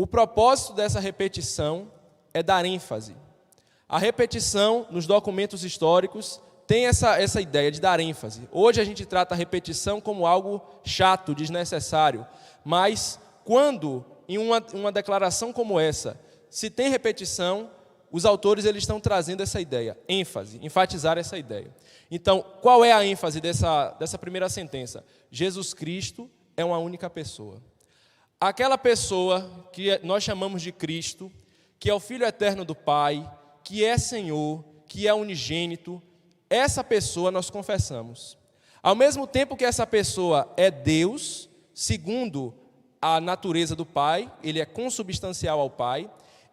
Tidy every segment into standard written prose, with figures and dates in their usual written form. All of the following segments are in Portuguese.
O propósito dessa repetição é dar ênfase. A repetição nos documentos históricos tem essa ideia de dar ênfase. Hoje a gente trata a repetição como algo chato, desnecessário, mas quando em uma declaração como essa se tem repetição, os autores eles estão trazendo essa ideia, ênfase, enfatizar essa ideia. Então, qual é a ênfase dessa primeira sentença? Jesus Cristo é uma única pessoa. Aquela pessoa que nós chamamos de Cristo, que é o Filho eterno do Pai, que é Senhor, que é unigênito, essa pessoa nós confessamos. Ao mesmo tempo que essa pessoa é Deus, segundo a natureza do Pai, ele é consubstancial ao Pai,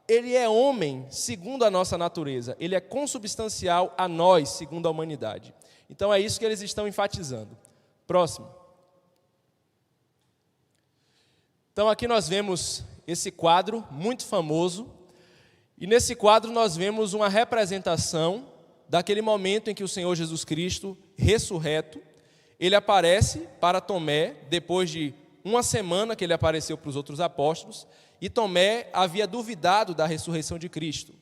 ele é homem, segundo a nossa natureza, ele é consubstancial a nós, segundo a humanidade. Então é isso que eles estão enfatizando. Próximo. Então aqui nós vemos esse quadro muito famoso, e nesse quadro nós vemos uma representação daquele momento em que o Senhor Jesus Cristo, ressurreto, ele aparece para Tomé, depois de uma semana que ele apareceu para os outros apóstolos, e Tomé havia duvidado da ressurreição de Cristo.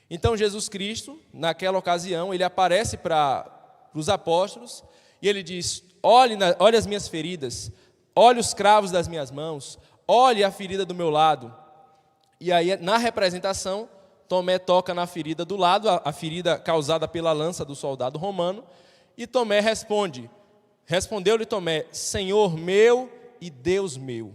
Então Jesus Cristo, naquela ocasião, ele aparece para os apóstolos, e ele diz, olhe as minhas feridas, olhe os cravos das minhas mãos, olhe a ferida do meu lado. E aí, na representação, Tomé toca na ferida do lado, a ferida causada pela lança do soldado romano, e Tomé respondeu-lhe Tomé, Senhor meu e Deus meu.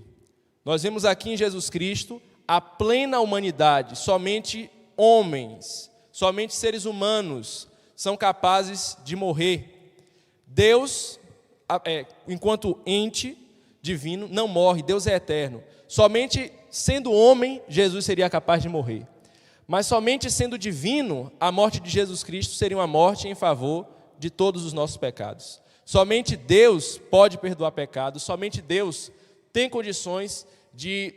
Nós vemos aqui em Jesus Cristo a plena humanidade, somente homens, somente seres humanos são capazes de morrer. Deus, enquanto ente divino, não morre, Deus é eterno. Somente sendo homem, Jesus seria capaz de morrer. Mas somente sendo divino, a morte de Jesus Cristo seria uma morte em favor de todos os nossos pecados. Somente Deus pode perdoar pecados, somente Deus tem condições de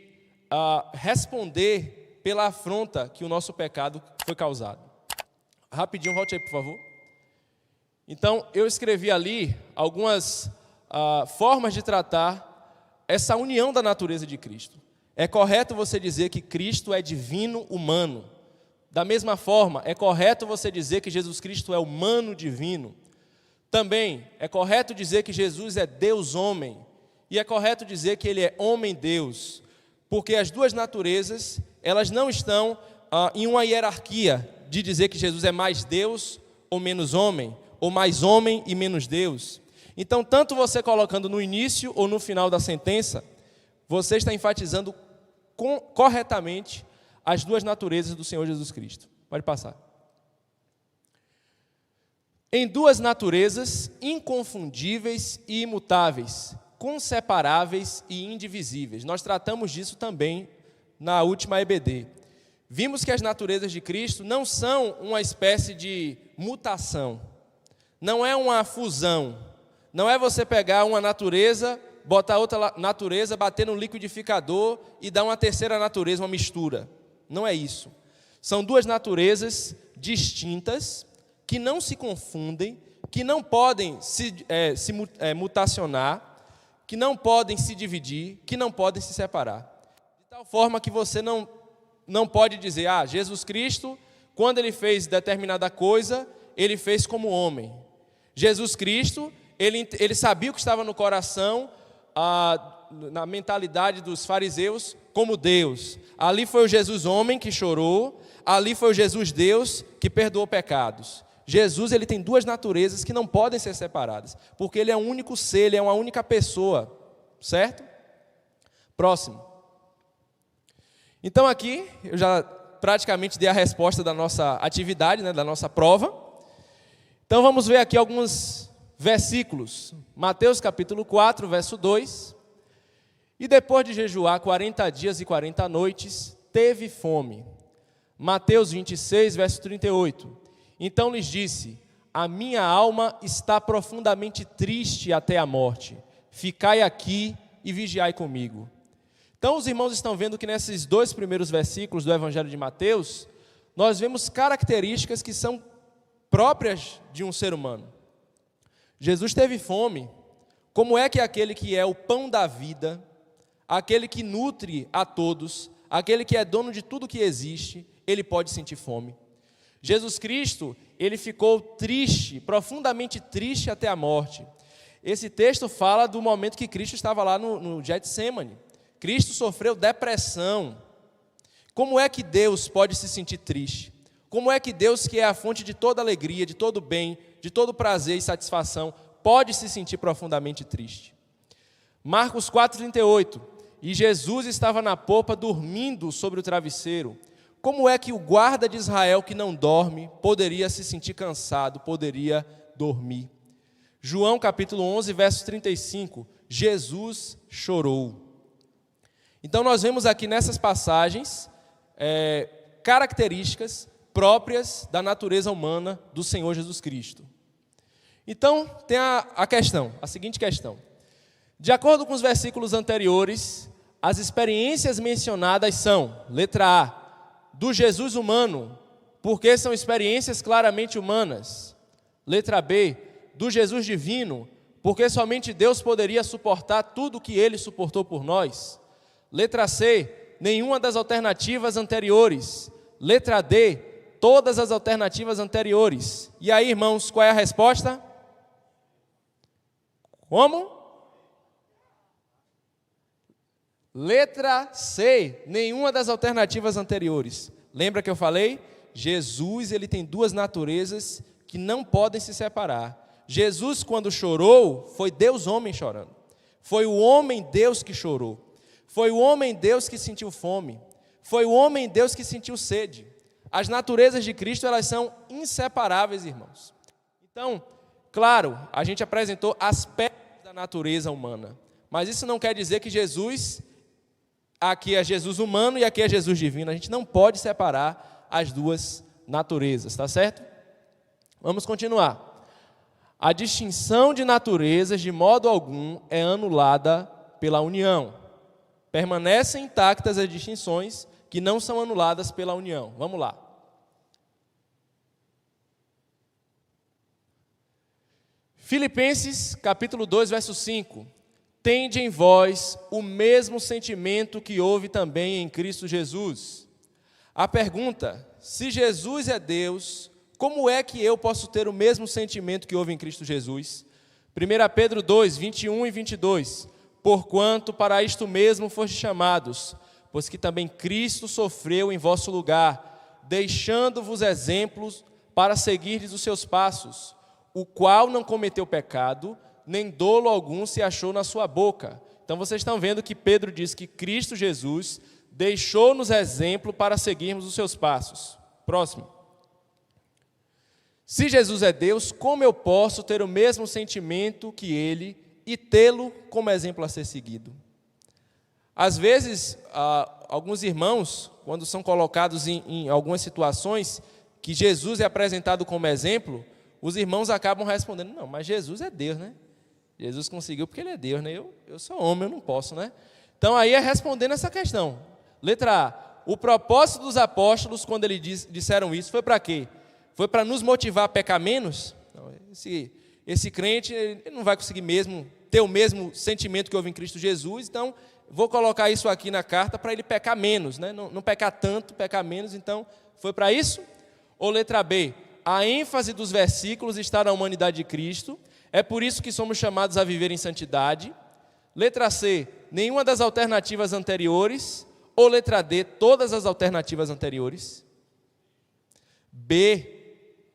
responder pela afronta que o nosso pecado foi causado. Rapidinho, volte aí, por favor. Então, eu escrevi ali algumas formas de tratar essa união da natureza de Cristo. É correto você dizer que Cristo é divino humano. Da mesma forma, é correto você dizer que Jesus Cristo é humano divino. Também é correto dizer que Jesus é Deus homem. E é correto dizer que ele é homem Deus. Porque as duas naturezas, elas não estão em uma hierarquia de dizer que Jesus é mais Deus ou menos homem, ou mais homem e menos Deus. Então, tanto você colocando no início ou no final da sentença, você está enfatizando corretamente as duas naturezas do Senhor Jesus Cristo. Pode passar. Em duas naturezas inconfundíveis e imutáveis, conseparáveis e indivisíveis. Nós tratamos disso também na última EBD. Vimos que as naturezas de Cristo não são uma espécie de mutação, não é uma fusão, não é você pegar uma natureza, botar outra natureza, bater no liquidificador e dar uma terceira natureza, uma mistura. Não é isso. São duas naturezas distintas, que não se confundem, que não podem se mutacionar, que não podem se dividir, que não podem se separar. De tal forma que você não pode dizer, Jesus Cristo, quando ele fez determinada coisa, ele fez como homem. Jesus Cristo, ele sabia o que estava no coração, na mentalidade dos fariseus, como Deus. Ali foi o Jesus homem que chorou, ali foi o Jesus Deus que perdoou pecados. Jesus, ele tem duas naturezas que não podem ser separadas, porque ele é um único ser, ele é uma única pessoa, certo? Próximo. Então aqui, eu já praticamente dei a resposta da nossa atividade, da nossa prova. Então vamos ver aqui alguns versículos. Mateus capítulo 4, verso 2. E depois de jejuar 40 dias e 40 noites, teve fome. Mateus 26, verso 38. Então lhes disse, a minha alma está profundamente triste até a morte. Ficai aqui e vigiai comigo. Então os irmãos estão vendo que nesses dois primeiros versículos do Evangelho de Mateus, nós vemos características que são próprias de um ser humano. Jesus teve fome. Como é que aquele que é o pão da vida, aquele que nutre a todos, aquele que é dono de tudo que existe, ele pode sentir fome. Jesus Cristo, ele ficou triste, profundamente triste até a morte. Esse texto fala do momento que Cristo estava lá no Getsêmani. Cristo sofreu depressão. Como é que Deus pode se sentir triste? Como é que Deus, que é a fonte de toda alegria, de todo bem, de todo prazer e satisfação, pode se sentir profundamente triste? Marcos 4,38. E Jesus estava na popa dormindo sobre o travesseiro. Como é que o guarda de Israel que não dorme poderia se sentir cansado, poderia dormir? João capítulo 11, verso 35, Jesus chorou. Então nós vemos aqui nessas passagens características próprias da natureza humana do Senhor Jesus Cristo. Então tem a seguinte questão. De acordo com os versículos anteriores, as experiências mencionadas são, letra A, do Jesus humano, porque são experiências claramente humanas. Letra B, do Jesus divino, porque somente Deus poderia suportar tudo o que Ele suportou por nós. Letra C, nenhuma das alternativas anteriores. Letra D, todas as alternativas anteriores. E aí, irmãos, qual é a resposta? Como? Letra C, nenhuma das alternativas anteriores. Lembra que eu falei? Jesus, ele tem duas naturezas que não podem se separar. Jesus, quando chorou, foi Deus homem chorando. Foi o homem Deus que chorou. Foi o homem Deus que sentiu fome. Foi o homem Deus que sentiu sede. As naturezas de Cristo, elas são inseparáveis, irmãos. Então, claro, a gente apresentou aspectos da natureza humana. Mas isso não quer dizer que Jesus, aqui é Jesus humano e aqui é Jesus divino. A gente não pode separar as duas naturezas, tá certo? Vamos continuar. A distinção de naturezas, de modo algum, é anulada pela união. Permanecem intactas as distinções que não são anuladas pela união. Vamos lá. Filipenses, capítulo 2, verso 5. Tende em vós o mesmo sentimento que houve também em Cristo Jesus. A pergunta, se Jesus é Deus, como é que eu posso ter o mesmo sentimento que houve em Cristo Jesus? 1 Pedro 2, 21 e 22. Porquanto para isto mesmo foste chamados, pois que também Cristo sofreu em vosso lugar, deixando-vos exemplos para seguirdes os seus passos, o qual não cometeu pecado, nem dolo algum se achou na sua boca. Então vocês estão vendo que Pedro diz que Cristo Jesus deixou-nos exemplo para seguirmos os seus passos. Próximo. Se Jesus é Deus, como eu posso ter o mesmo sentimento que Ele e tê-lo como exemplo a ser seguido? Às vezes, alguns irmãos, quando são colocados em algumas situações que Jesus é apresentado como exemplo, os irmãos acabam respondendo, não, mas Jesus é Deus, né? Jesus conseguiu porque Ele é Deus, né? Eu sou homem, eu não posso, né? Então, aí é respondendo essa questão. Letra A, o propósito dos apóstolos, quando eles disseram isso, foi para quê? Foi para nos motivar a pecar menos? Não, esse crente ele não vai conseguir mesmo ter o mesmo sentimento que houve em Cristo Jesus, então vou colocar isso aqui na carta para ele pecar menos, né? Não pecar tanto, pecar menos, então foi para isso? Ou letra B, a ênfase dos versículos está na humanidade de Cristo, é por isso que somos chamados a viver em santidade. Letra C, nenhuma das alternativas anteriores, ou letra D, todas as alternativas anteriores? B,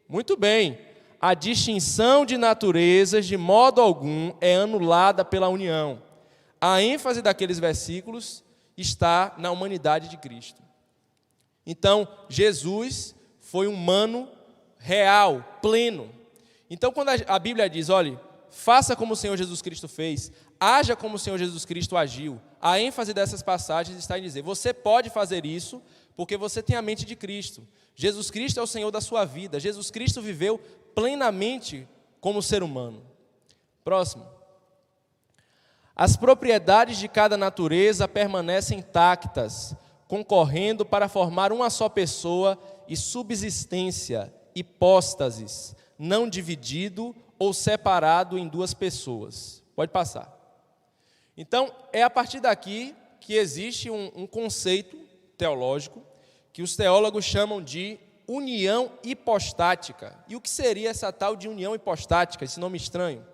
muito bem, a distinção de naturezas de modo algum é anulada pela união. A ênfase daqueles versículos está na humanidade de Cristo. Então, Jesus foi humano, real, pleno. Então, quando a Bíblia diz, olha, faça como o Senhor Jesus Cristo fez, haja como o Senhor Jesus Cristo agiu, a ênfase dessas passagens está em dizer, você pode fazer isso porque você tem a mente de Cristo. Jesus Cristo é o Senhor da sua vida. Jesus Cristo viveu plenamente como ser humano. Próximo. As propriedades de cada natureza permanecem intactas, concorrendo para formar uma só pessoa e subsistência, hipóstasis, não dividido ou separado em duas pessoas. Pode passar. Então, é a partir daqui que existe um conceito teológico que os teólogos chamam de união hipostática. E o que seria essa tal de união hipostática, esse nome estranho?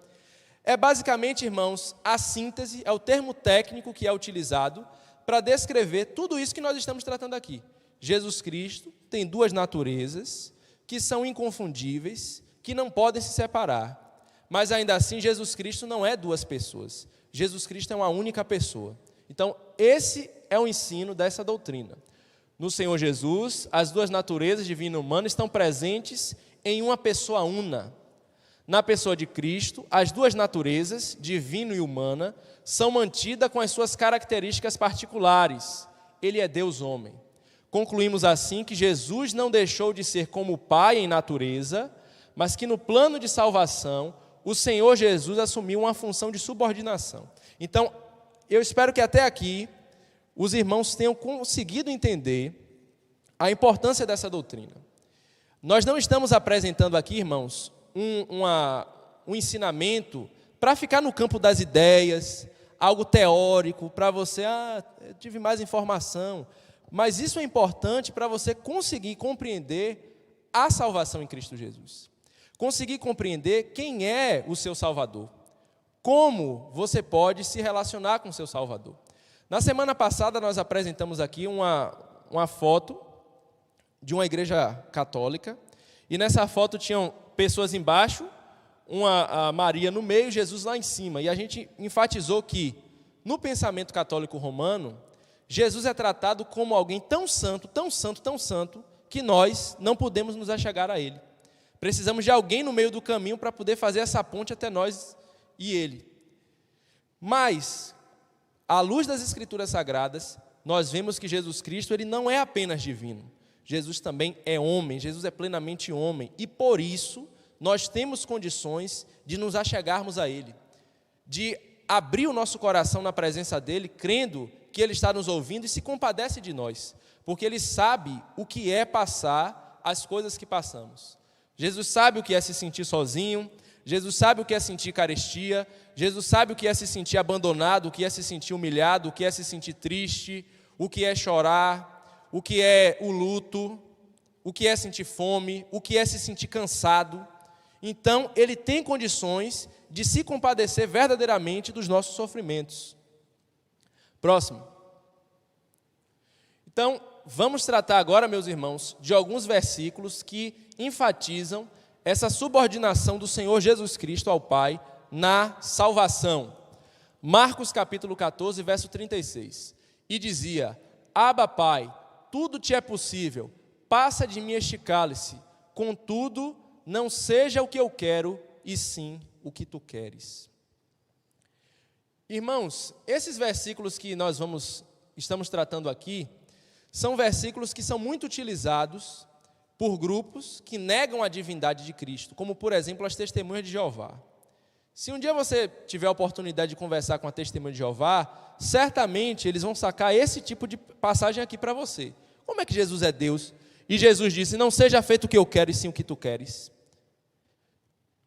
É basicamente, irmãos, a síntese, é o termo técnico que é utilizado para descrever tudo isso que nós estamos tratando aqui. Jesus Cristo tem duas naturezas que são inconfundíveis, que não podem se separar. Mas ainda assim, Jesus Cristo não é duas pessoas. Jesus Cristo é uma única pessoa. Então, esse é o ensino dessa doutrina. No Senhor Jesus, as duas naturezas, divina e humana, estão presentes em uma pessoa una. Na pessoa de Cristo, as duas naturezas, divina e humana, são mantidas com as suas características particulares. Ele é Deus-homem. Concluímos assim que Jesus não deixou de ser como o Pai em natureza, mas que no plano de salvação, o Senhor Jesus assumiu uma função de subordinação. Então, eu espero que até aqui os irmãos tenham conseguido entender a importância dessa doutrina. Nós não estamos apresentando aqui, irmãos, um ensinamento para ficar no campo das ideias, algo teórico, para você, eu tive mais informação. Mas isso é importante para você conseguir compreender a salvação em Cristo Jesus. Conseguir compreender quem é o seu Salvador. Como você pode se relacionar com o seu Salvador. Na semana passada nós apresentamos aqui uma foto de uma igreja católica. E nessa foto tinham pessoas embaixo, a Maria no meio e Jesus lá em cima. E a gente enfatizou que no pensamento católico romano, Jesus é tratado como alguém tão santo, tão santo, tão santo, que nós não podemos nos achegar a Ele. Precisamos de alguém no meio do caminho para poder fazer essa ponte até nós e Ele. Mas, à luz das Escrituras Sagradas, nós vemos que Jesus Cristo ele não é apenas divino. Jesus também é homem, Jesus é plenamente homem. E por isso, nós temos condições de nos achegarmos a Ele. De abrir o nosso coração na presença dEle, crendo que Ele está nos ouvindo e se compadece de nós. Porque Ele sabe o que é passar as coisas que passamos. Jesus sabe o que é se sentir sozinho, Jesus sabe o que é sentir carestia, Jesus sabe o que é se sentir abandonado, o que é se sentir humilhado, o que é se sentir triste, o que é chorar, o que é o luto, o que é sentir fome, o que é se sentir cansado. Então, Ele tem condições de se compadecer verdadeiramente dos nossos sofrimentos. Próximo. Então, vamos tratar agora, meus irmãos, de alguns versículos que enfatizam essa subordinação do Senhor Jesus Cristo ao Pai na salvação. Marcos capítulo 14, verso 36. E dizia: Abba, Pai, tudo te é possível, passa de mim este cálice, contudo, não seja o que eu quero, e sim o que tu queres. Irmãos, esses versículos que nós estamos tratando aqui, são versículos que são muito utilizados por grupos que negam a divindade de Cristo, como, por exemplo, as testemunhas de Jeová. Se um dia você tiver a oportunidade de conversar com a testemunha de Jeová, certamente eles vão sacar esse tipo de passagem aqui para você. Como é que Jesus é Deus? E Jesus disse: não seja feito o que eu quero, e sim o que tu queres.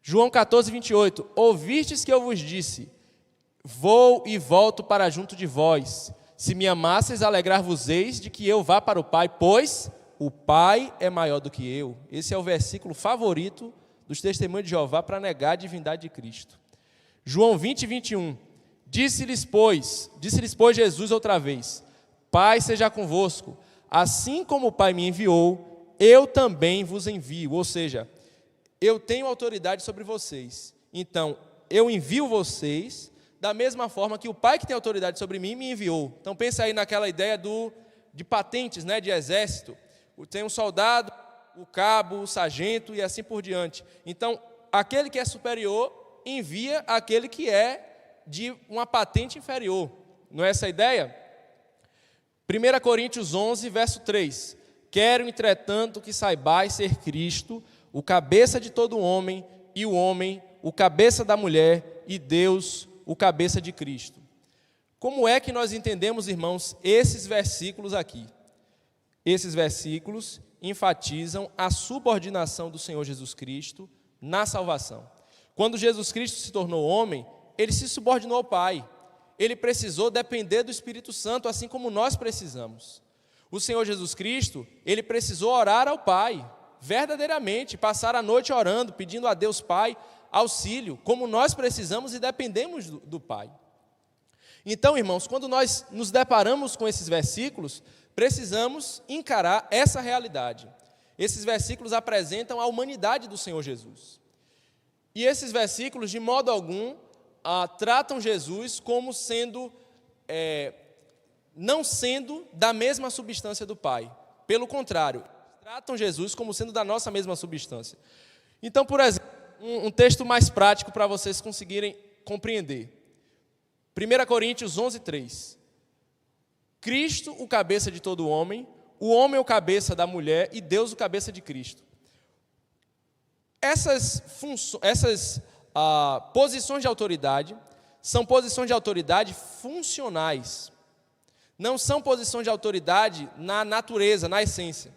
João 14, 28. Ouvistes que eu vos disse: vou e volto para junto de vós. Se me amasseis, alegrar-vos-eis de que eu vá para o Pai, pois o Pai é maior do que eu. Esse é o versículo favorito dos testemunhos de Jeová para negar a divindade de Cristo. João 20, 21. Disse-lhes, pois, Jesus outra vez: Pai seja convosco, assim como o Pai me enviou, eu também vos envio. Ou seja, eu tenho autoridade sobre vocês, então eu envio vocês da mesma forma que o Pai que tem autoridade sobre mim me enviou. Então pensa aí naquela ideia de patentes, né, de exército. Tem um soldado, o cabo, o sargento e assim por diante. Então, aquele que é superior envia aquele que é de uma patente inferior. Não é essa a ideia? 1 Coríntios 11, verso 3. Quero, entretanto, que saibais ser Cristo, o cabeça de todo homem, e o homem, o cabeça da mulher, e Deus, o cabeça de Cristo. Como é que nós entendemos, irmãos, esses versículos aqui? Esses versículos enfatizam a subordinação do Senhor Jesus Cristo na salvação. Quando Jesus Cristo se tornou homem, Ele se subordinou ao Pai. Ele precisou depender do Espírito Santo, assim como nós precisamos. O Senhor Jesus Cristo, ele precisou orar ao Pai, verdadeiramente, passar a noite orando, pedindo a Deus Pai auxílio, como nós precisamos e dependemos do Pai. Então, irmãos, quando nós nos deparamos com esses versículos, precisamos encarar essa realidade. Esses versículos apresentam a humanidade do Senhor Jesus. E esses versículos, de modo algum, tratam Jesus como sendo, não sendo da mesma substância do Pai. Pelo contrário, tratam Jesus como sendo da nossa mesma substância. Então, por exemplo, um texto mais prático para vocês conseguirem compreender. 1 Coríntios 11:3. Cristo, o cabeça de todo homem, o homem o cabeça da mulher e Deus o cabeça de Cristo. Essas posições de autoridade são posições de autoridade funcionais. Não são posições de autoridade na natureza, na essência.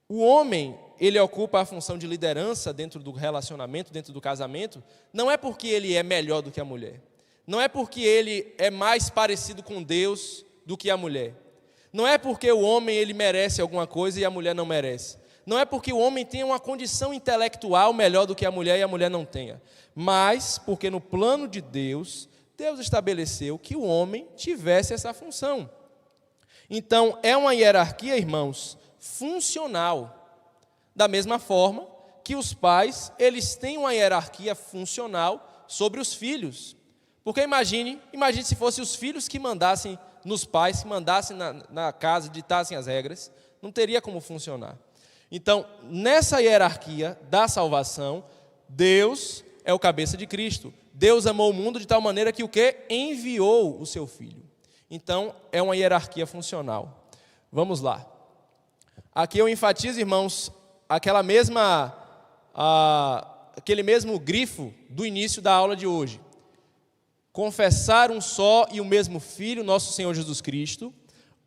O homem, ele ocupa a função de liderança dentro do relacionamento, dentro do casamento, não é porque ele é melhor do que a mulher. Não é porque ele é mais parecido com Deus do que a mulher. Não é porque o homem ele merece alguma coisa e a mulher não merece. Não é porque o homem tem uma condição intelectual melhor do que a mulher e a mulher não tenha. Mas porque no plano de Deus, Deus estabeleceu que o homem tivesse essa função. Então, é uma hierarquia, irmãos, funcional. Da mesma forma que os pais, eles têm uma hierarquia funcional sobre os filhos. Porque imagine se fossem os filhos que mandassem nos pais, que mandassem na casa, ditassem as regras, não teria como funcionar. Então, nessa hierarquia da salvação, Deus é o cabeça de Cristo. Deus amou o mundo de tal maneira que o quê? Enviou o seu Filho. Então, é uma hierarquia funcional. Vamos lá. Aqui eu enfatizo, irmãos, aquele mesmo grifo do início da aula de hoje. Confessar um só e o mesmo Filho, nosso Senhor Jesus Cristo,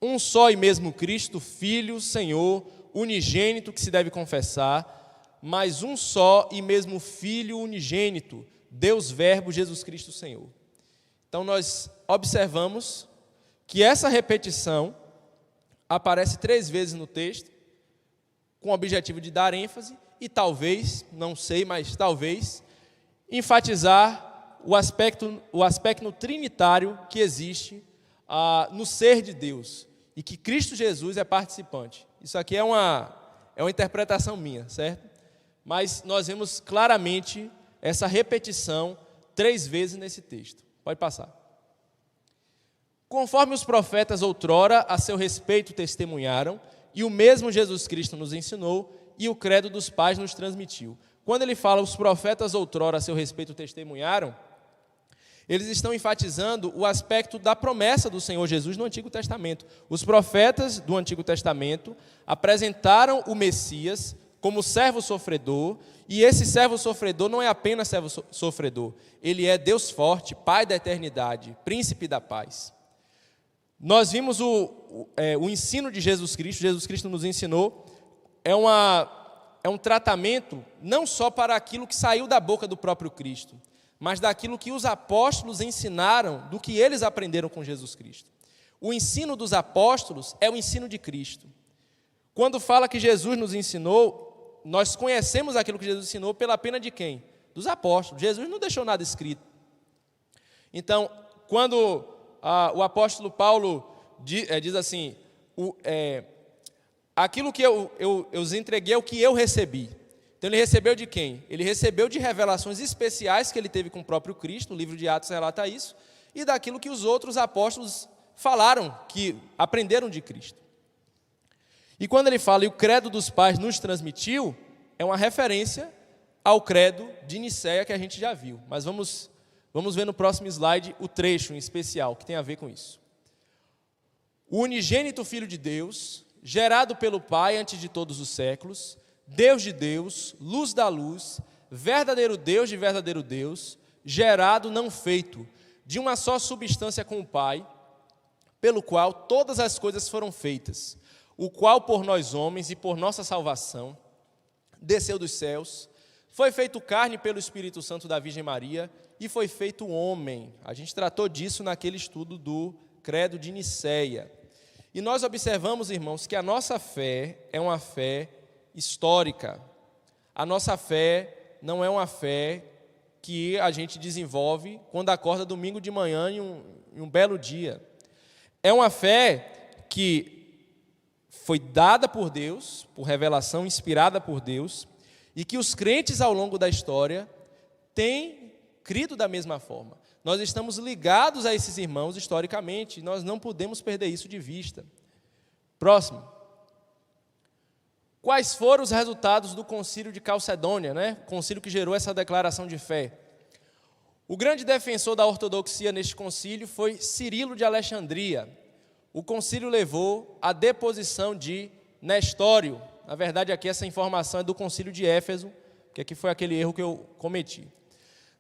um só e mesmo Cristo, Filho, Senhor, unigênito que se deve confessar, mas um só e mesmo Filho unigênito, Deus Verbo, Jesus Cristo Senhor. Então nós observamos que essa repetição aparece 3 vezes no texto, com o objetivo de dar ênfase e talvez, não sei, mas talvez, enfatizar o aspecto trinitário que existe no ser de Deus e que Cristo Jesus é participante. Isso aqui é uma interpretação minha, certo? Mas nós vemos claramente essa repetição 3 vezes nesse texto. Pode passar. Conforme os profetas outrora a seu respeito testemunharam, e o mesmo Jesus Cristo nos ensinou, e o credo dos pais nos transmitiu. Quando ele fala os profetas outrora a seu respeito testemunharam, eles estão enfatizando o aspecto da promessa do Senhor Jesus no Antigo Testamento. Os profetas do Antigo Testamento apresentaram o Messias como servo sofredor, e esse servo sofredor não é apenas servo sofredor, ele é Deus forte, Pai da eternidade, Príncipe da paz. Nós vimos o ensino de Jesus Cristo nos ensinou, é um tratamento não só para aquilo que saiu da boca do próprio Cristo, mas daquilo que os apóstolos ensinaram, do que eles aprenderam com Jesus Cristo. O ensino dos apóstolos é o ensino de Cristo. Quando fala que Jesus nos ensinou, nós conhecemos aquilo que Jesus ensinou pela pena de quem? Dos apóstolos. Jesus não deixou nada escrito. Então, quando o apóstolo Paulo diz assim, aquilo que eu os entreguei é o que eu recebi. Então ele recebeu de quem? Ele recebeu de revelações especiais que ele teve com o próprio Cristo, o livro de Atos relata isso, e daquilo que os outros apóstolos falaram, que aprenderam de Cristo. E quando ele fala, e o credo dos pais nos transmitiu, é uma referência ao credo de Nicéia que a gente já viu. Mas vamos ver no próximo slide o trecho em especial, que tem a ver com isso. O unigênito Filho de Deus, gerado pelo Pai antes de todos os séculos, Deus de Deus, luz da luz, verdadeiro Deus de verdadeiro Deus, gerado, não feito, de uma só substância com o Pai, pelo qual todas as coisas foram feitas, o qual por nós homens e por nossa salvação, desceu dos céus, foi feito carne pelo Espírito Santo da Virgem Maria e foi feito homem. A gente tratou disso naquele estudo do credo de Nicéia. E nós observamos, irmãos, que a nossa fé é uma fé histórica. A nossa fé não é uma fé que a gente desenvolve quando acorda domingo de manhã em um belo dia. É uma fé que foi dada por Deus, por revelação, inspirada por Deus, e que os crentes ao longo da história têm crido da mesma forma. Nós estamos ligados a esses irmãos historicamente, e nós não podemos perder isso de vista. Próximo. Quais foram os resultados do concílio de Calcedônia, né? Concílio que gerou essa declaração de fé? O grande defensor da ortodoxia neste concílio foi Cirilo de Alexandria. O concílio levou à deposição de Nestório. Na verdade, aqui essa informação é do concílio de Éfeso, que aqui foi aquele erro que eu cometi.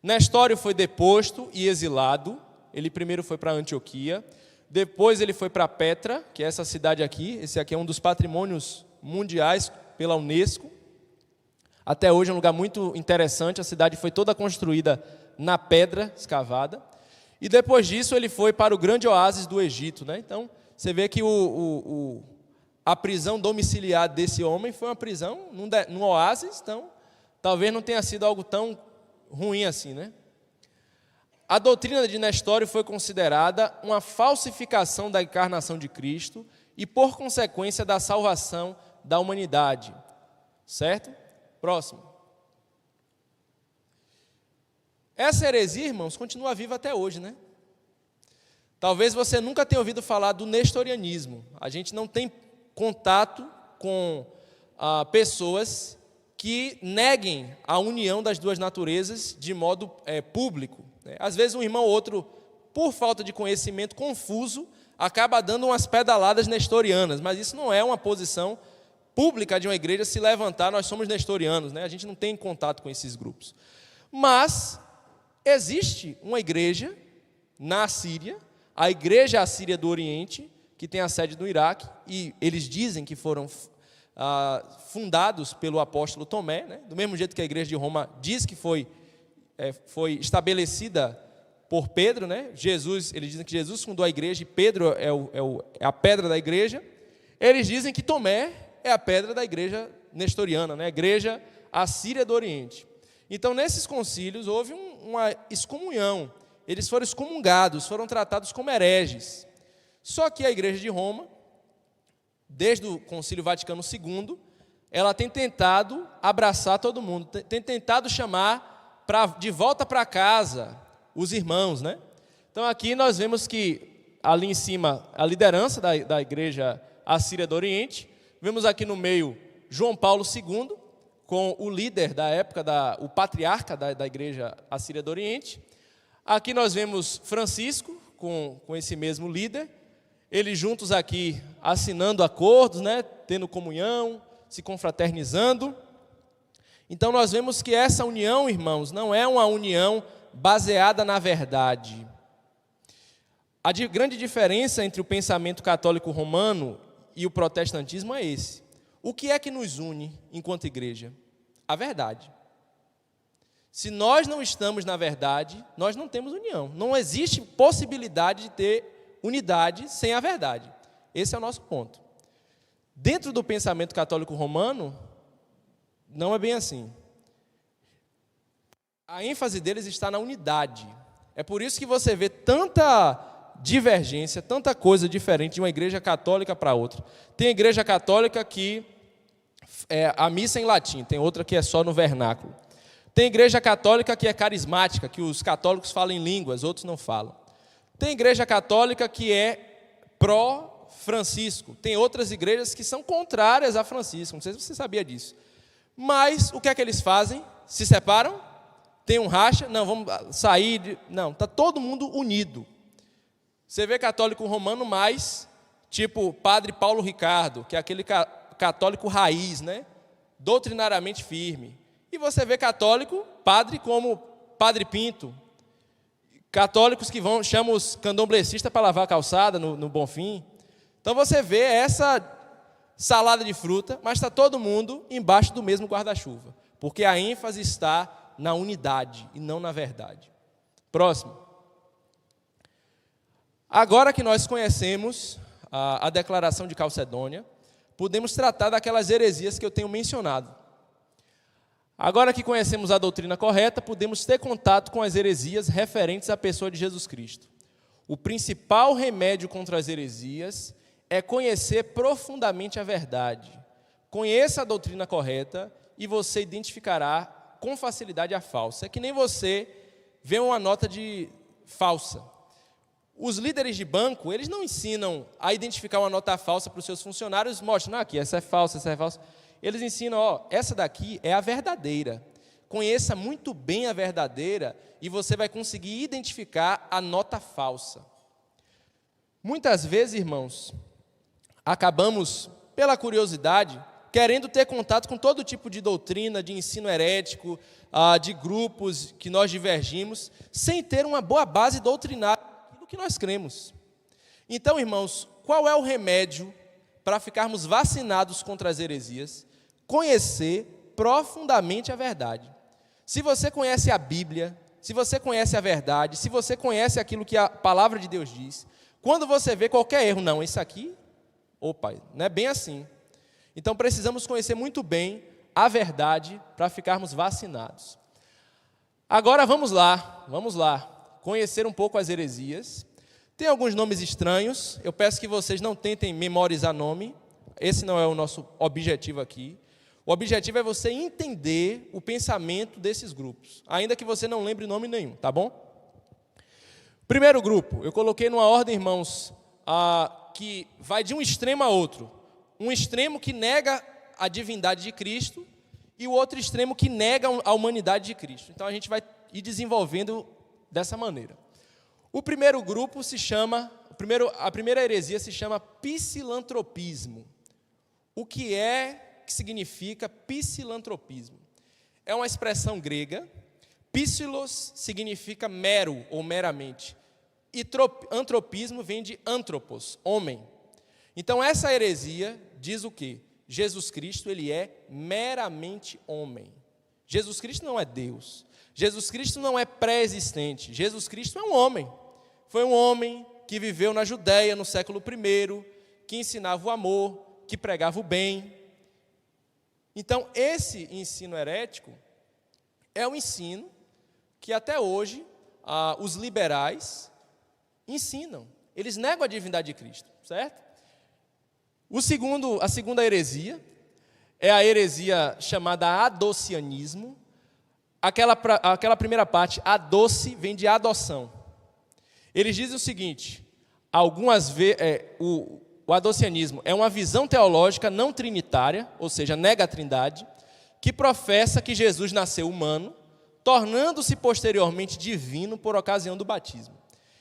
Nestório foi deposto e exilado. Ele primeiro foi para Antioquia, depois ele foi para Petra, que é essa cidade aqui. Esse aqui é um dos patrimônios mundiais pela Unesco. Até hoje é um lugar muito interessante. A cidade foi toda construída na pedra escavada. E depois disso ele foi para o grande oásis do Egito, né? Então, você vê que a prisão domiciliar desse homem foi uma prisão num oásis, então talvez não tenha sido algo tão ruim assim, né? A doutrina de Nestório foi considerada uma falsificação da encarnação de Cristo e, por consequência, da salvação da humanidade. Certo? Próximo. Essa heresia, irmãos, continua viva até hoje, né? Talvez você nunca tenha ouvido falar do nestorianismo. A gente não tem contato com pessoas que neguem a união das duas naturezas de modo público. Né? Às vezes um irmão ou outro, por falta de conhecimento confuso, acaba dando umas pedaladas nestorianas, mas isso não é uma posição pública de uma igreja se levantar, nós somos nestorianos, né? A gente não tem contato com esses grupos. Mas existe uma igreja na Síria, a Igreja Assíria do Oriente, que tem a sede no Iraque, e eles dizem que foram fundados pelo apóstolo Tomé, né? Do mesmo jeito que a Igreja de Roma diz que foi estabelecida por Pedro, né? Eles dizem que Jesus fundou a igreja e Pedro é a pedra da igreja. Eles dizem que Tomé é a pedra da igreja nestoriana, né? A Igreja Assíria do Oriente. Então, nesses concílios, houve uma excomunhão. Eles foram excomungados, foram tratados como hereges. Só que a Igreja de Roma, desde o Concílio Vaticano II, ela tem tentado abraçar todo mundo, tem tentado chamar de volta para casa os irmãos, né? Então, aqui nós vemos que, ali em cima, a liderança da Igreja Assíria do Oriente. Vemos aqui no meio João Paulo II, com o líder da época, o patriarca da Igreja Assíria do Oriente. Aqui nós vemos Francisco, com esse mesmo líder, eles juntos aqui assinando acordos, né, tendo comunhão, se confraternizando. Então nós vemos que essa união, irmãos, não é uma união baseada na verdade. A grande diferença entre o pensamento católico romano e o protestantismo é esse. O que é que nos une enquanto igreja? A verdade. Se nós não estamos na verdade, nós não temos união. Não existe possibilidade de ter unidade sem a verdade. Esse é o nosso ponto. Dentro do pensamento católico romano, não é bem assim. A ênfase deles está na unidade. É por isso que você vê tanta divergência, tanta coisa diferente de uma igreja católica para outra. Tem igreja católica que a missa em latim, tem outra que é só no vernáculo. Tem igreja católica que é carismática, que os católicos falam em línguas, outros não falam. Tem igreja católica que é pró-Francisco. Tem outras igrejas que são contrárias a Francisco. Não sei se você sabia disso. Mas o que é que eles fazem? Se separam? Tem um racha? Não, vamos sair. Não, está todo mundo unido. Você vê católico romano mais, tipo Padre Paulo Ricardo, que é aquele católico raiz, né? Doutrinariamente firme. E você vê católico, padre como Padre Pinto. Católicos que chamam os candomblecistas para lavar a calçada no Bonfim. Então você vê essa salada de fruta, mas está todo mundo embaixo do mesmo guarda-chuva. Porque a ênfase está na unidade e não na verdade. Próximo. Agora que nós conhecemos a declaração de Calcedônia, podemos tratar daquelas heresias que eu tenho mencionado. Agora que conhecemos a doutrina correta, podemos ter contato com as heresias referentes à pessoa de Jesus Cristo. O principal remédio contra as heresias é conhecer profundamente a verdade. Conheça a doutrina correta e você identificará com facilidade a falsa. É que nem você vê uma nota de falsa. Os líderes de banco, eles não ensinam a identificar uma nota falsa para os seus funcionários, mostram, aqui, essa é falsa, essa é falsa. Eles ensinam, essa daqui é a verdadeira. Conheça muito bem a verdadeira e você vai conseguir identificar a nota falsa. Muitas vezes, irmãos, acabamos, pela curiosidade, querendo ter contato com todo tipo de doutrina, de ensino herético, de grupos que nós divergimos, sem ter uma boa base doutrinária do que nós cremos. Então, irmãos, qual é o remédio para ficarmos vacinados contra as heresias? Conhecer profundamente a verdade. Se você conhece a Bíblia, se você conhece a verdade, se você conhece aquilo que a palavra de Deus diz, quando você vê qualquer erro, não, isso aqui, não é bem assim. Então precisamos conhecer muito bem a verdade para ficarmos vacinados. Agora vamos lá, conhecer um pouco as heresias. Tem alguns nomes estranhos, eu peço que vocês não tentem memorizar nome, esse não é o nosso objetivo aqui. O objetivo é você entender o pensamento desses grupos, ainda que você não lembre nome nenhum, tá bom? Primeiro grupo, eu coloquei numa ordem, irmãos, que vai de um extremo a outro. Um extremo que nega a divindade de Cristo e o outro extremo que nega a humanidade de Cristo. Então a gente vai ir desenvolvendo dessa maneira. O primeiro grupo a primeira heresia se chama psilantropismo. O que significa psilantropismo? É uma expressão grega. Psilos significa mero ou meramente. E antropismo vem de antropos, homem. Então essa heresia diz o quê? Jesus Cristo, ele é meramente homem. Jesus Cristo não é Deus. Jesus Cristo não é pré-existente. Jesus Cristo é um homem. Foi um homem que viveu na Judéia no século I, que ensinava o amor, que pregava o bem. Então, esse ensino herético é um ensino que até hoje os liberais ensinam. Eles negam a divindade de Cristo, certo? A segunda heresia é a heresia chamada adocianismo. Aquela primeira parte, adoce, vem de adoção. Eles dizem o seguinte, algumas vezes, o adocianismo é uma visão teológica não trinitária, ou seja, nega a trindade, que professa que Jesus nasceu humano, tornando-se posteriormente divino por ocasião do batismo.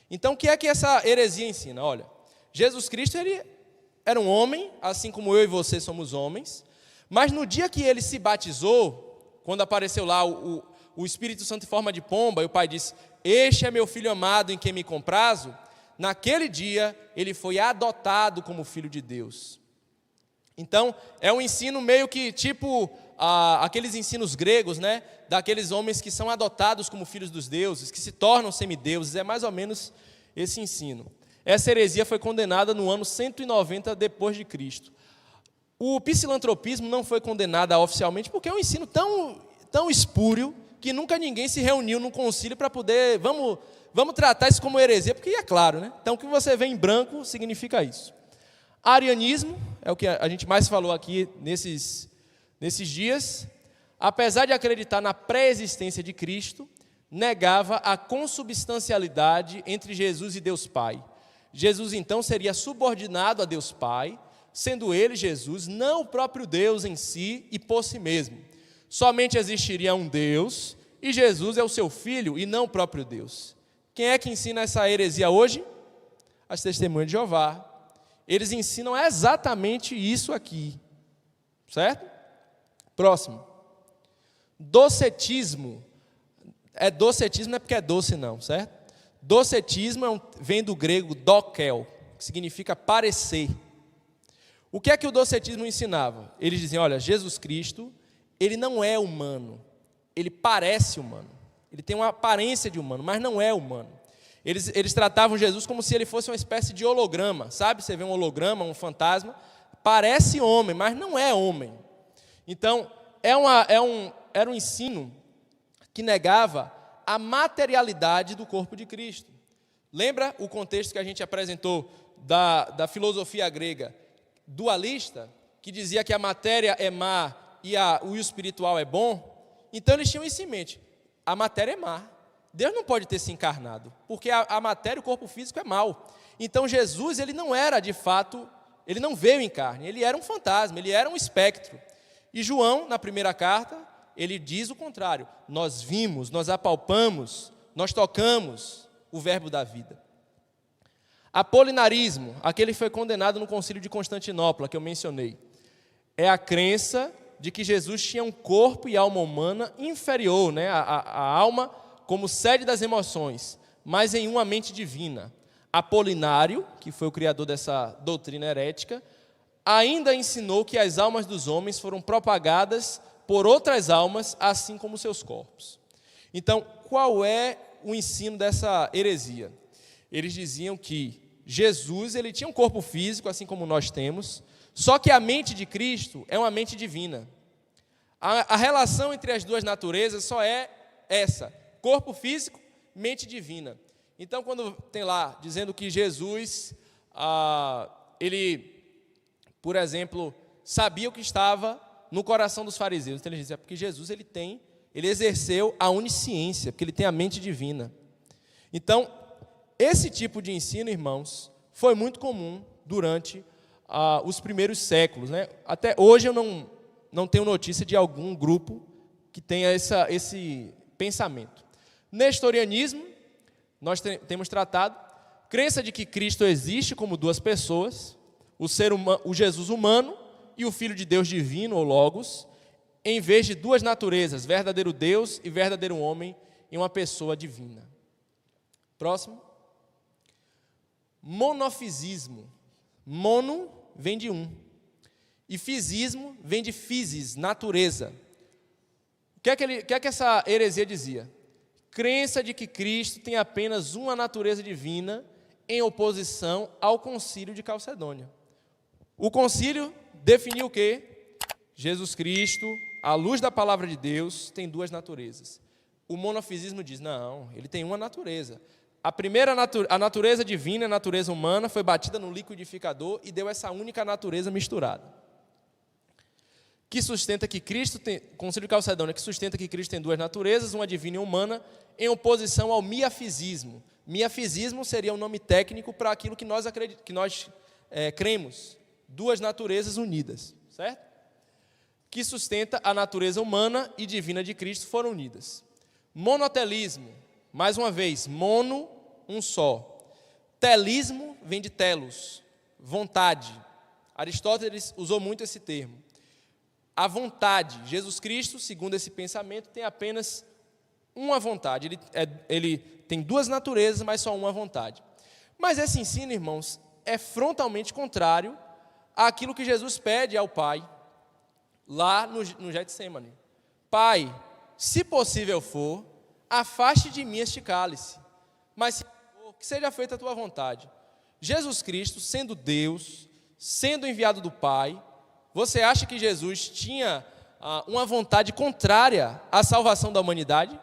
Então, o que é que essa heresia ensina? Olha, Jesus Cristo ele era um homem, assim como eu e você somos homens, mas no dia que ele se batizou, quando apareceu lá o Espírito Santo em forma de pomba, e o Pai disse, este é meu Filho amado em quem me comprazo, naquele dia ele foi adotado como Filho de Deus. Então, é um ensino meio que tipo aqueles ensinos gregos, né? Daqueles homens que são adotados como filhos dos deuses, que se tornam semideuses, é mais ou menos esse ensino. Essa heresia foi condenada no ano 190 depois de Cristo. O psilantropismo não foi condenado oficialmente porque é um ensino tão espúrio que nunca ninguém se reuniu num concílio para poder, vamos tratar isso como heresia, porque é claro, né? Então o que você vê em branco significa isso. Arianismo, é o que a gente mais falou aqui nesses dias, apesar de acreditar na pré-existência de Cristo, negava a consubstancialidade entre Jesus e Deus Pai. Jesus, então, seria subordinado a Deus Pai, sendo ele, Jesus, não o próprio Deus em si e por si mesmo. Somente existiria um Deus e Jesus é o seu Filho e não o próprio Deus. Quem é que ensina essa heresia hoje? As Testemunhas de Jeová. Eles ensinam exatamente isso aqui, certo? Próximo. Docetismo. Docetismo não é porque é doce não, certo? Docetismo vem do grego dokel, que significa parecer. O que é que o docetismo ensinava? Eles diziam, olha, Jesus Cristo, ele não é humano, ele parece humano. Ele tem uma aparência de humano, mas não é humano. Eles tratavam Jesus como se ele fosse uma espécie de holograma, sabe? Você vê um holograma, um fantasma, parece homem, mas não é homem. Então, era um ensino que negava a materialidade do corpo de Cristo. Lembra o contexto que a gente apresentou da filosofia grega dualista, que dizia que a matéria é má e o espiritual é bom? Então eles tinham isso em mente: a matéria é má, Deus não pode ter se encarnado, porque a matéria, o corpo físico é mau. Então Jesus, ele não era de fato, ele não veio em carne, ele era um fantasma, ele era um espectro. E João, na primeira carta, ele diz o contrário: nós vimos, nós apalpamos, nós tocamos o verbo da vida. Apolinarismo, aquele que foi condenado no concílio de Constantinopla, que eu mencionei, é a crença de que Jesus tinha um corpo e alma humana inferior, né? A alma como sede das emoções, mas em uma mente divina. Apolinário, que foi o criador dessa doutrina herética, ainda ensinou que as almas dos homens foram propagadas por outras almas, assim como seus corpos. Então, qual é o ensino dessa heresia? Eles diziam que Jesus, ele tinha um corpo físico, assim como nós temos, só que a mente de Cristo é uma mente divina. A relação entre as duas naturezas só é essa: corpo físico, mente divina. Então, quando tem lá, dizendo que Jesus, ele, por exemplo, sabia o que estava no coração dos fariseus, então ele dizia, porque Jesus, ele exerceu a onisciência, porque ele tem a mente divina. Então, esse tipo de ensino, irmãos, foi muito comum durante os primeiros séculos, né? Até hoje eu não tenho notícia de algum grupo que tenha esse pensamento. Nestorianismo, nós temos tratado, crença de que Cristo existe como duas pessoas, o Jesus humano e o Filho de Deus divino, ou Logos, em vez de duas naturezas, verdadeiro Deus e verdadeiro homem, em uma pessoa divina. Próximo. Monofisismo. Mono vem de um. E fisismo vem de physis, natureza. O que é que essa heresia dizia? Crença de que Cristo tem apenas uma natureza divina, em oposição ao concílio de Calcedônia. O concílio definiu o quê? Jesus Cristo, à luz da palavra de Deus, tem duas naturezas. O monofisismo diz, não, ele tem uma natureza. A natureza divina, a natureza humana, foi batida no liquidificador e deu essa única natureza misturada. Que sustenta que Cristo tem, concílio de Calcedônia, que sustenta que Cristo tem duas naturezas, uma divina e uma humana, em oposição ao miafisismo. Miafisismo seria um nome técnico para aquilo que nós cremos, duas naturezas unidas, certo? Que sustenta a natureza humana e divina de Cristo foram unidas. Monotelismo, mais uma vez, mono, um só. Telismo vem de telos, vontade. Aristóteles usou muito esse termo. A vontade, Jesus Cristo, segundo esse pensamento, tem apenas uma vontade. Ele tem duas naturezas, mas só uma vontade. Mas esse ensino, irmãos, é frontalmente contrário àquilo que Jesus pede ao Pai, lá no Getsemane. Pai, se possível for, afaste de mim este cálice, mas se for, que seja feita a tua vontade. Jesus Cristo, sendo Deus, sendo enviado do Pai, você acha que Jesus tinha uma vontade contrária à salvação da humanidade?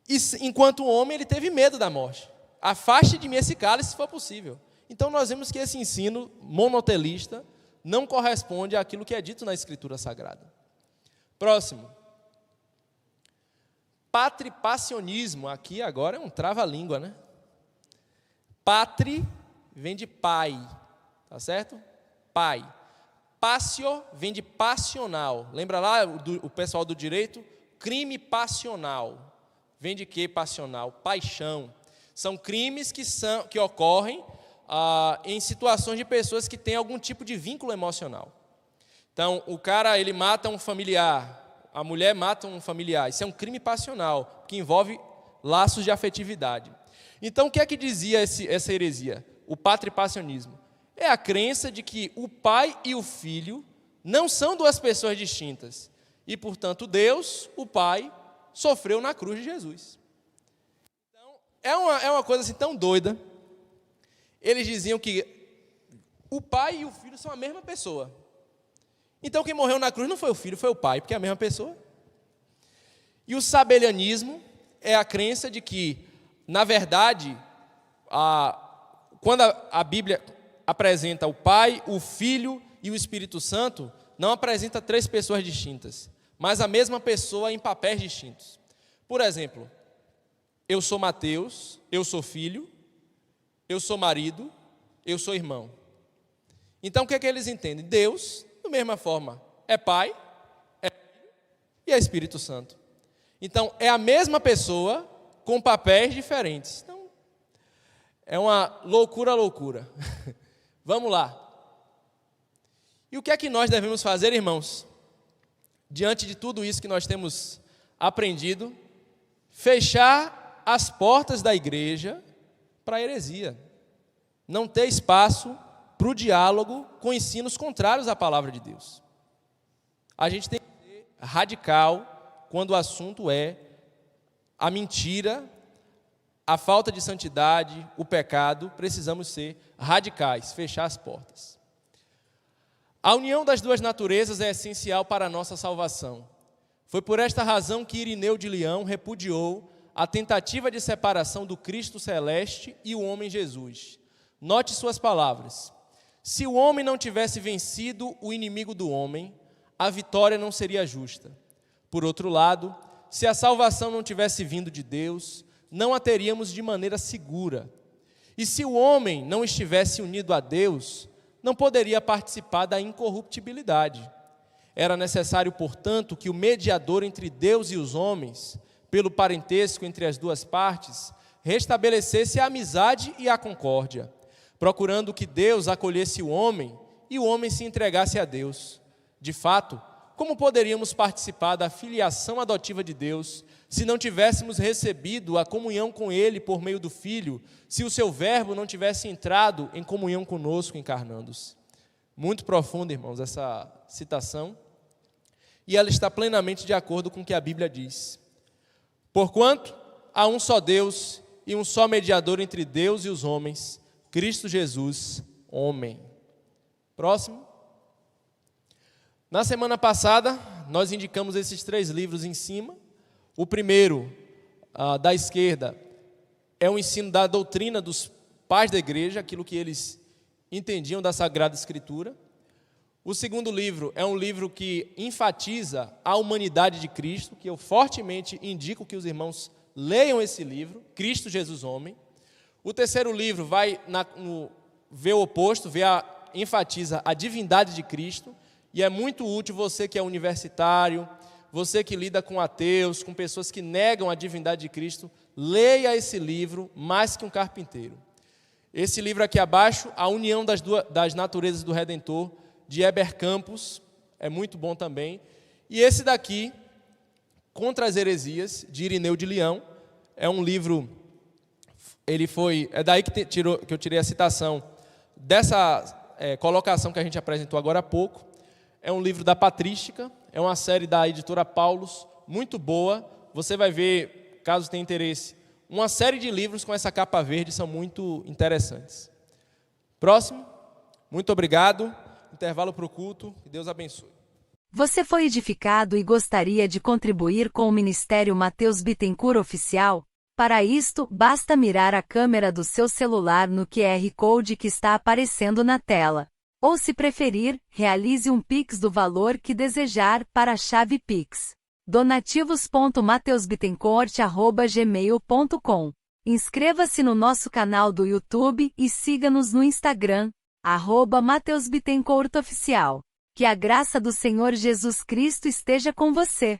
E, enquanto homem, ele teve medo da morte. Afaste de mim esse cálice, se for possível. Então, nós vemos que esse ensino monotelista não corresponde àquilo que é dito na Escritura Sagrada. Próximo. Patripassionismo. Aqui agora é um trava-língua, né? Patri vem de pai, tá certo? Pai. Passio vem de passional. Lembra lá o pessoal do direito? Crime passional. Vem de quê passional? Paixão. São crimes que ocorrem em situações de pessoas que têm algum tipo de vínculo emocional. Então, o cara, ele mata um familiar, a mulher mata um familiar. Isso é um crime passional, que envolve laços de afetividade. Então, o que é que dizia essa heresia? O patripassionismo. É a crença de que o pai e o filho não são duas pessoas distintas. E, portanto, Deus, o Pai, sofreu na cruz de Jesus. Então, É uma coisa assim tão doida. Eles diziam que o pai e o filho são a mesma pessoa. Então quem morreu na cruz não foi o filho, foi o pai, porque é a mesma pessoa. E o sabelianismo é a crença de que, na verdade, quando a Bíblia apresenta o Pai, o Filho e o Espírito Santo, não apresenta três pessoas distintas, mas a mesma pessoa em papéis distintos. Por exemplo, eu sou Mateus, eu sou filho, eu sou marido, eu sou irmão. Então o que é que eles entendem? Deus, da mesma forma, é Pai, é Filho e é Espírito Santo. Então é a mesma pessoa com papéis diferentes. Então, é uma loucura. Vamos lá. E o que é que nós devemos fazer, irmãos? Diante de tudo isso que nós temos aprendido, fechar as portas da igreja para a heresia. Não ter espaço para o diálogo com ensinos contrários à palavra de Deus. A gente tem que ser radical quando o assunto é a mentira, a falta de santidade, o pecado. Precisamos ser radicais, fechar as portas. A união das duas naturezas é essencial para a nossa salvação. Foi por esta razão que Irineu de Leão repudiou a tentativa de separação do Cristo celeste e o homem Jesus. Note suas palavras. Se o homem não tivesse vencido o inimigo do homem, a vitória não seria justa. Por outro lado, se a salvação não tivesse vindo de Deus, não a teríamos de maneira segura. E se o homem não estivesse unido a Deus, não poderia participar da incorruptibilidade. Era necessário, portanto, que o mediador entre Deus e os homens, pelo parentesco entre as duas partes, restabelecesse a amizade e a concórdia, procurando que Deus acolhesse o homem e o homem se entregasse a Deus. De fato, como poderíamos participar da filiação adotiva de Deus se não tivéssemos recebido a comunhão com Ele por meio do Filho, se o seu verbo não tivesse entrado em comunhão conosco, encarnando-se? Muito profunda, irmãos, essa citação. E ela está plenamente de acordo com o que a Bíblia diz. Porquanto há um só Deus e um só mediador entre Deus e os homens, Cristo Jesus, homem. Próximo. Na semana passada, nós indicamos esses 3 livros em cima. O primeiro, da esquerda, é o ensino da doutrina dos pais da igreja, aquilo que eles entendiam da Sagrada Escritura. O segundo livro é um livro que enfatiza a humanidade de Cristo, que eu fortemente indico que os irmãos leiam esse livro, Cristo Jesus Homem. O terceiro livro vai ver o oposto, enfatiza a divindade de Cristo, e é muito útil você que é universitário, você que lida com ateus, com pessoas que negam a divindade de Cristo, leia esse livro, Mais que um Carpinteiro. Esse livro aqui abaixo, A União das Naturezas do Redentor, de Heber Campos, é muito bom também. E esse daqui, Contra as Heresias, de Irineu de Leão, é um livro, é daí que eu tirei a citação dessa colocação que a gente apresentou agora há pouco. É um livro da Patrística, é uma série da editora Paulus, muito boa. Você vai ver, caso tenha interesse, uma série de livros com essa capa verde, são muito interessantes. Próximo. Muito obrigado. Intervalo para o culto. Que Deus abençoe. Você foi edificado e gostaria de contribuir com o Ministério Mateus Bittencourt Oficial? Para isto, basta mirar a câmera do seu celular no QR Code que está aparecendo na tela. Ou, se preferir, realize um Pix do valor que desejar para a chave Pix. donativos.mateusbittencourt@gmail.com. Inscreva-se no nosso canal do YouTube e siga-nos no Instagram, @Mateus Bittencourt Oficial. Que a graça do Senhor Jesus Cristo esteja com você.